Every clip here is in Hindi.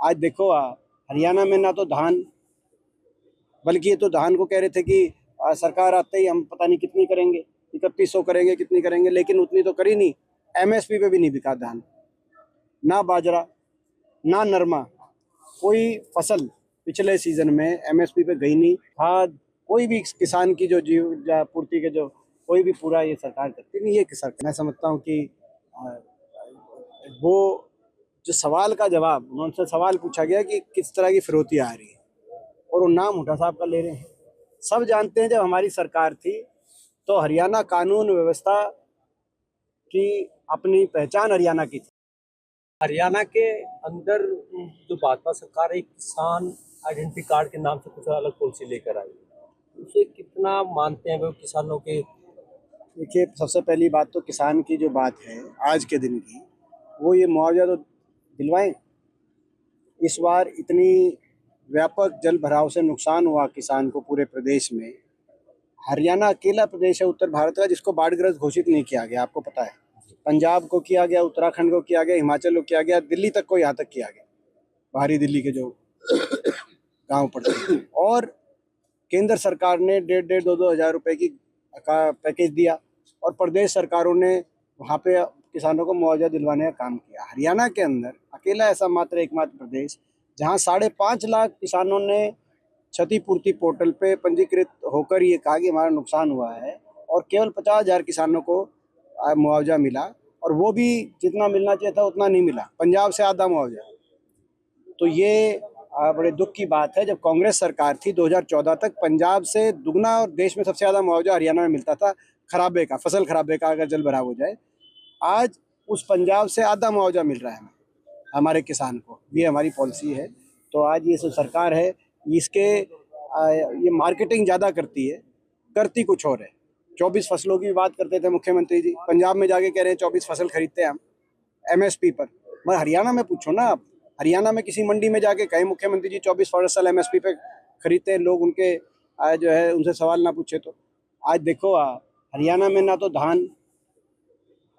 आज देखो हरियाणा में ना तो धान, बल्कि ये तो धान को कह रहे थे कि सरकार आते ही हम पता नहीं कितनी करेंगे, 3100 करेंगे, कितनी करेंगे, लेकिन उतनी तो करी नहीं। एमएसपी पे भी नहीं बिका धान, ना बाजरा, ना नरमा, कोई फसल पिछले सीजन में एमएसपी पे गई नहीं। खाद कोई भी किसान की जो जीव पूर्ति के जो कोई भी पूरा ये सरकार करती नहीं। ये सरकार, मैं समझता हूँ कि वो जो सवाल का जवाब उनसे सवाल पूछा गया कि किस तरह की फिरौती आ रही है, और वो नाम हुड्डा साहब का ले रहे हैं। सब जानते हैं जब हमारी सरकार थी तो हरियाणा कानून व्यवस्था की अपनी पहचान हरियाणा की थी। हरियाणा के अंदर जो भाजपा सरकार एक किसान आइडेंटिटी कार्ड के नाम से कुछ अलग पॉलिसी लेकर आई, उसे कितना मानते हैं वो किसानों के? देखिए, सबसे पहली बात तो किसान की जो बात है आज के दिन की, वो ये मुआवजा तो दिलवाएं। इस बार इतनी व्यापक जल भराव से नुकसान हुआ किसान को पूरे प्रदेश में। हरियाणा अकेला प्रदेश है उत्तर भारत का जिसको बाढ़ग्रस्त घोषित नहीं किया गया, आपको पता है। पंजाब को किया गया, उत्तराखंड को किया गया, हिमाचल को किया गया, दिल्ली तक को यहाँ तक किया गया, बाहरी दिल्ली के जो गांव पड़ते हैं। और केंद्र सरकार ने 1,500 2,000 हज़ार रुपए की का पैकेज दिया, और प्रदेश सरकारों ने वहाँ पे किसानों को मुआवजा दिलवाने का काम किया। हरियाणा के अंदर अकेला ऐसा एकमात्र प्रदेश जहाँ 5.5 लाख किसानों ने क्षतिपूर्ति पोर्टल पे पंजीकृत होकर ये कहा कि हमारा नुकसान हुआ है, और केवल 50,000 किसानों को मुआवजा मिला, और वो भी जितना मिलना चाहिए था उतना नहीं मिला, पंजाब से आधा मुआवजा। तो ये बड़े दुख की बात है। जब कांग्रेस सरकार थी 2014 तक, पंजाब से दुगना और देश में सबसे ज़्यादा मुआवजा हरियाणा में मिलता था खराबे का, फसल खराबे का अगर जल भराव हो जाए। आज उस पंजाब से आधा मुआवजा मिल रहा है हमारे किसान को। ये हमारी पॉलिसी है। तो आज ये जो सरकार है इसके ये मार्केटिंग ज़्यादा करती है, करती कुछ और है। 24 फसलों की बात करते थे मुख्यमंत्री जी, पंजाब में जाके कह रहे हैं 24 फसल खरीदते हैं हम एमएसपी पर। मगर हरियाणा में पूछो ना आप, हरियाणा में किसी मंडी में जाके कहे मुख्यमंत्री जी 24 फसल एमएसपी पे खरीदते हैं लोग, उनके जो है उनसे सवाल ना पूछे तो। आज देखो हरियाणा में ना तो धान,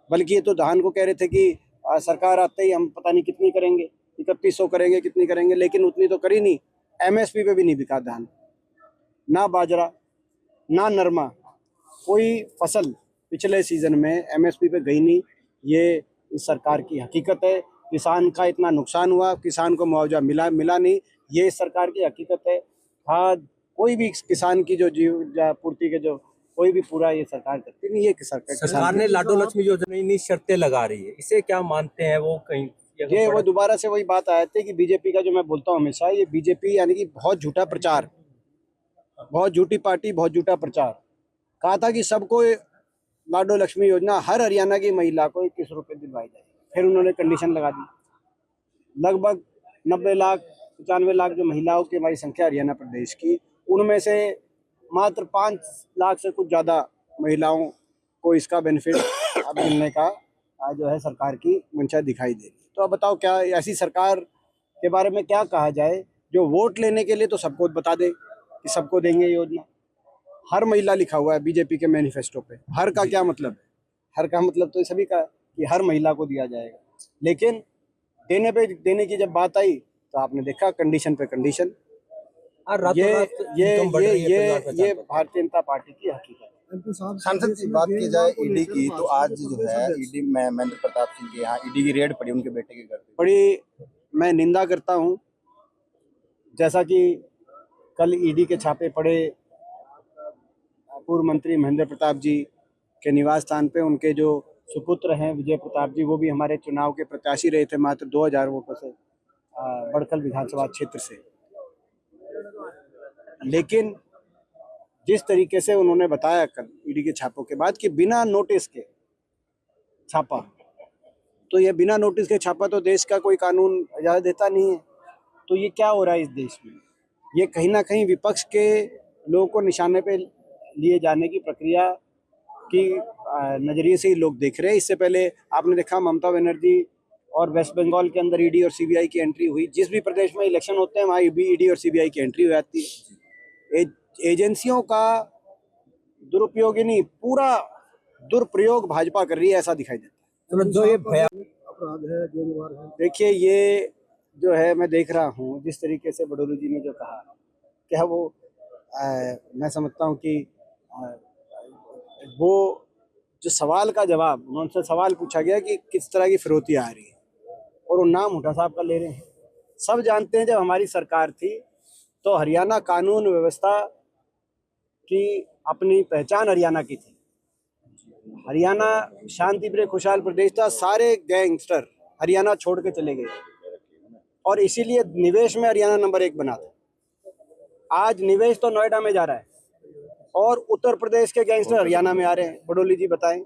बल्कि ये तो धान को कह रहे थे कि सरकार आते ही हम पता नहीं कितनी करेंगे, 3100 करेंगे, कितनी करेंगे, लेकिन उतनी तो करी नहीं। एमएसपी पे भी नहीं बिका धान, ना बाजरा, ना नरमा, कोई फसल पिछले सीजन में एमएसपी पे गई नहीं। ये इस सरकार की हकीकत है। किसान का इतना नुकसान हुआ, किसान को मुआवजा मिला नहीं, ये इस सरकार की हकीकत है। खाद कोई भी किसान की जो जीव पूर्ति के जो कोई भी पूरा ये सरकार करती नहीं। ये सरकार ने लाडो लक्ष्मी योजना इतनी शर्तें लगा रही है, इसे क्या मानते हैं वो? कहीं ये वो दोबारा से वही बात आती है कि बीजेपी का, जो मैं बोलता हूँ हमेशा, ये बीजेपी यानी कि बहुत झूठा प्रचार, बहुत झूठी पार्टी, बहुत झूठा प्रचार। कहा था कि सबको लाडो लक्ष्मी योजना हर हरियाणा की महिला को 21 रुपये दिलवाई जाएगी, फिर उन्होंने कंडीशन लगा दी। लगभग 90 लाख 95 लाख जो महिलाओं की हमारी संख्या हरियाणा प्रदेश की, उनमें से मात्र 5 लाख से कुछ ज़्यादा महिलाओं को इसका बेनिफिट अब मिलने का जो है सरकार की मंशा दिखाई दे रही। तो अब बताओ, क्या ऐसी सरकार के बारे में क्या कहा जाए जो वोट लेने के लिए तो सबको बता दे कि सबको देंगे योजना। हर महिला लिखा हुआ है बीजेपी के मैनिफेस्टो पे। हर का क्या मतलब है? हर का मतलब तो सभी का कि हर महिला को दिया जाएगा, लेकिन देने की जब बात आई तो आपने देखा कंडीशन पे कंडीशन। ये भारतीय जनता पार्टी की हकीकत है। सांसद की बात की जाए ईडी की, तो आज जो है ईडी में महेंद्र प्रताप सिंह के यहाँ ईडी की रेड पड़ी उनके बेटे के घर पे। बड़ी मैं निंदा करता हूँ, जैसा कि कल ईडी के छापे पड़े पूर्व मंत्री महेंद्र प्रताप जी के निवास स्थान पे। उनके जो सुपुत्र हैं विजय प्रताप जी, वो भी हमारे चुनाव के प्रत्याशी रहे थे मात्र 2000 वोटों से बड़कल विधानसभा क्षेत्र से। लेकिन जिस तरीके से उन्होंने बताया कल ईडी के छापों के बाद कि बिना नोटिस के छापा, तो ये बिना नोटिस के छापा तो देश का कोई कानून इजाजत देता नहीं है। तो ये क्या हो रहा है इस देश में? ये कहीं ना कहीं विपक्ष के लोगों को निशाने पे लिए जाने की प्रक्रिया की नज़रिए से ही लोग देख रहे हैं। इससे पहले आपने देखा ममता बनर्जी और वेस्ट बंगाल के अंदर ईडी और सीबीआई की एंट्री हुई। जिस भी प्रदेश में इलेक्शन होते हैं वहाँ ईडी और सीबीआई की एंट्री हो जाती है। एजेंसियों का दुरुपयोग ही नहीं, पूरा दुरुपयोग भाजपा कर रही है, ऐसा दिखाई देता है। जो ये देखिए, ये जो है मैं देख रहा हूँ जिस तरीके से बडोली जी ने जो कहा, क्या वो मैं समझता हूँ कि वो जो सवाल का जवाब उनसे सवाल पूछा गया कि किस तरह की फिरौती आ रही है और वो नाम हुड्डा साहब का ले रहे हैं। सब जानते हैं जब हमारी सरकार थी तो हरियाणा कानून व्यवस्था की अपनी पहचान हरियाणा की थी। हरियाणा शांति प्रिय खुशहाल प्रदेश था, सारे गैंगस्टर हरियाणा छोड़ के चले गए और इसीलिए निवेश में हरियाणा नंबर 1 बना था। आज निवेश तो नोएडा में जा रहा है और उत्तर प्रदेश के गैंगस्टर हरियाणा में आ रहे हैं। बडोली जी बताएं।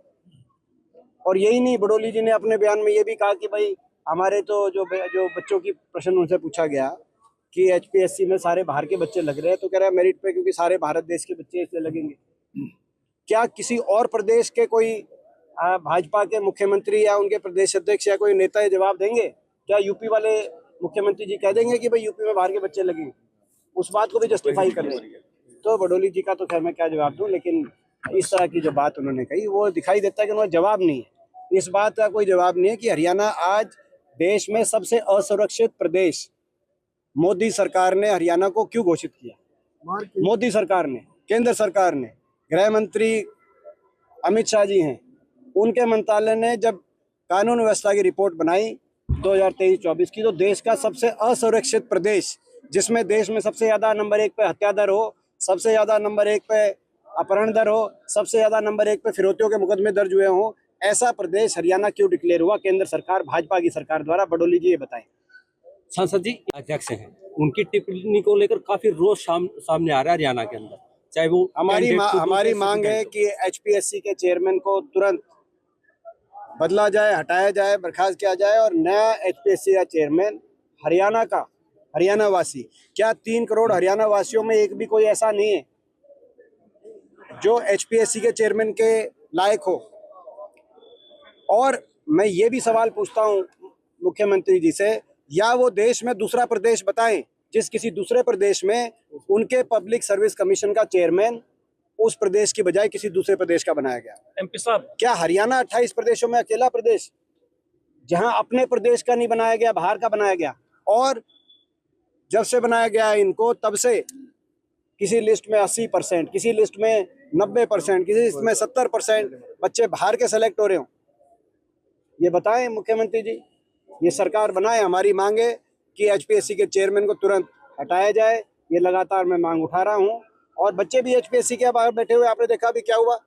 और यही नहीं, बडोली जी ने अपने बयान में ये भी कहा कि भाई हमारे तो जो बच्चों की प्रश्न उनसे पूछा गया कि एचपीएससी में सारे बाहर के बच्चे लग रहे हैं, तो कह रहा है मेरिट पे क्योंकि सारे भारत देश के बच्चे इसलिए लगेंगे। क्या किसी और प्रदेश के कोई भाजपा के मुख्यमंत्री या उनके प्रदेश अध्यक्ष या कोई नेता ये जवाब देंगे? क्या यूपी वाले मुख्यमंत्री जी कह देंगे कि भाई यूपी में बाहर के बच्चे लगेंगे? उस बात को भी जस्टिफाई कर रहे हैं। तो बडोली जी का तो खैर मैं क्या जवाब दूं, लेकिन इस तरह की जो बात उन्होंने कही वो दिखाई देता है कि उन्होंने जवाब नहीं है। इस बात का कोई जवाब नहीं है कि हरियाणा आज देश में सबसे असुरक्षित प्रदेश मोदी सरकार ने हरियाणा को क्यों घोषित किया। मोदी सरकार ने, केंद्र सरकार ने, गृह मंत्री अमित शाह जी हैं, उनके मंत्रालय ने जब कानून व्यवस्था की रिपोर्ट बनाई 2023-24 की, तो देश का सबसे असुरक्षित प्रदेश, जिसमें देश में सबसे ज्यादा नंबर 1 पे हत्या दर हो, सबसे ज्यादा नंबर 1 पे अपहरण दर हो, सबसे ज्यादा नंबर 1 पे फिरौतियों के मुकदमे दर्ज हुए हों, ऐसा प्रदेश हरियाणा क्यों डिक्लेयर हुआ केंद्र सरकार, भाजपा की सरकार द्वारा? बडोली जी ये बताएं। सांसद जी अध्यक्ष हैं, उनकी टिप्पणी को लेकर काफी रोष सामने आ रहा है हरियाणा के अंदर, चाहे वो हमारी मांग है कि एचपीएससी के चेयरमैन को तुरंत बदला जाए, हटाया जाए, बर्खास्त किया जाए और नया एचपीएससी का चेयरमैन हरियाणा वासी। क्या 3 करोड़ हरियाणा वासियों में एक भी कोई ऐसा नहीं है जो एचपीएससी के चेयरमैन के लायक हो? और मैं ये भी सवाल पूछता हूं मुख्यमंत्री जी से, या वो देश में दूसरा प्रदेश बताएं जिस किसी दूसरे प्रदेश में उनके पब्लिक सर्विस कमीशन का चेयरमैन उस प्रदेश की बजाय किसी दूसरे प्रदेश का बनाया गया। एमपी साहब, क्या हरियाणा 28 प्रदेशों में अकेला प्रदेश जहां अपने प्रदेश का नहीं बनाया गया, बाहर का बनाया गया? और जब से बनाया गया इनको तब से किसी लिस्ट में 80%, किसी लिस्ट में 90%, किसी लिस्ट में 70% बच्चे बाहर के सेलेक्ट हो रहे हो? ये बताएं मुख्यमंत्री जी, ये सरकार बनाए। हमारी मांग है कि एचपीएससी के चेयरमैन को तुरंत हटाया जाए। ये लगातार मैं मांग उठा रहा हूँ और बच्चे भी एचपीएससी के बाहर बैठे हुए, आपने देखा भी क्या हुआ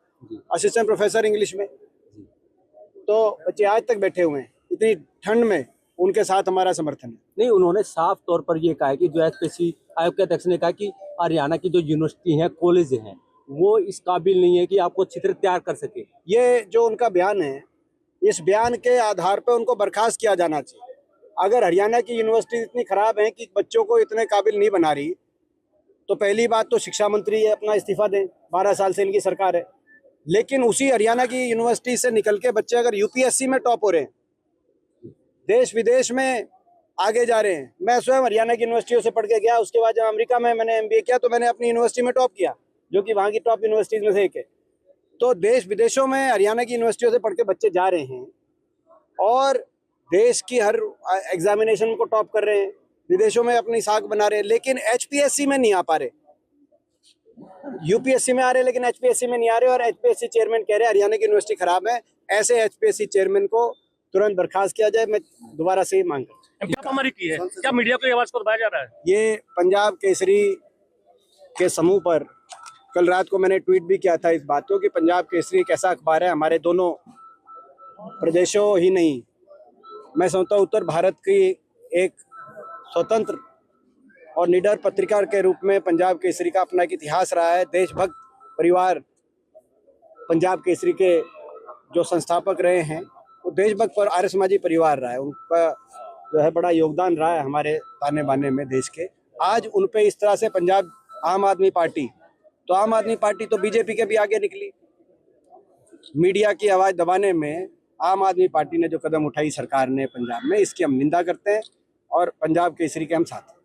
असिस्टेंट प्रोफेसर इंग्लिश में, तो बच्चे आज तक बैठे हुए हैं इतनी ठंड में। उनके साथ हमारा समर्थन है। नहीं, उन्होंने साफ तौर पर ये कहा है कि जो एचपीएससी आयोग के अध्यक्ष ने कहा कि हरियाणा की जो यूनिवर्सिटी हैं, कॉलेज हैं, वो इस काबिल नहीं है कि आपको चित्र तैयार कर सके। ये जो उनका बयान है, इस बयान के आधार पर उनको बर्खास्त किया जाना चाहिए। अगर हरियाणा की यूनिवर्सिटी इतनी खराब है कि बच्चों को इतने काबिल नहीं बना रही, तो पहली बात तो शिक्षा मंत्री है अपना इस्तीफा दें, 12 साल से इनकी सरकार है। लेकिन उसी हरियाणा की यूनिवर्सिटी से निकल के बच्चे अगर यूपीएससी में टॉप हो रहे हैं, देश विदेश में आगे जा रहे हैं। मैं स्वयं हरियाणा की यूनिवर्सिटियों से पढ़ के गया, उसके बाद जब अमेरिका में मैंने एमबीए किया तो मैंने अपनी यूनिवर्सिटी में टॉप किया, जो कि वहाँ की टॉप यूनिवर्सिटीज में से एक है। तो देश विदेशों में हरियाणा की यूनिवर्सिटियों से पढ़ के बच्चे जा रहे हैं और देश की हर एग्जामिनेशन को टॉप कर रहे हैं, विदेशों में अपनी साख बना रहे हैं, लेकिन एचपीएससी में नहीं आ पा रहे। यूपीएससी में आ रहे लेकिन एचपीएससी में नहीं आ रहे, और एचपीएससी चेयरमैन कह रहे हैं हरियाणा की यूनिवर्सिटी खराब है। ऐसे एचपीएससी चेयरमैन को तुरंत बर्खास्त किया जाए। मैं दोबारा से मांग करता हूं। क्या मीडिया को ये आवाज को दबाया जा रहा है? ये पंजाब केसरी के समूह पर कल रात को मैंने ट्वीट भी किया था इस बात को कि पंजाब केसरी एक ऐसा अखबार है, हमारे दोनों प्रदेशों ही नहीं, मैं समझता हूँ उत्तर भारत की एक स्वतंत्र और निडर पत्रिका के रूप में पंजाब केसरी का अपना एक इतिहास रहा है। देशभक्त परिवार पंजाब केसरी के जो संस्थापक रहे हैं वो देशभक्त और आर्य समाजी परिवार रहा है। उनका जो है बड़ा योगदान रहा है हमारे ताने बाने में देश के। आज उन पे इस तरह से पंजाब आम आदमी पार्टी, तो आम आदमी पार्टी तो बीजेपी के भी आगे निकली। मीडिया की आवाज़ दबाने में आम आदमी पार्टी ने जो कदम उठाई सरकार ने पंजाब में, इसकी हम निंदा करते हैं और पंजाब केसरी के हम साथ हैं।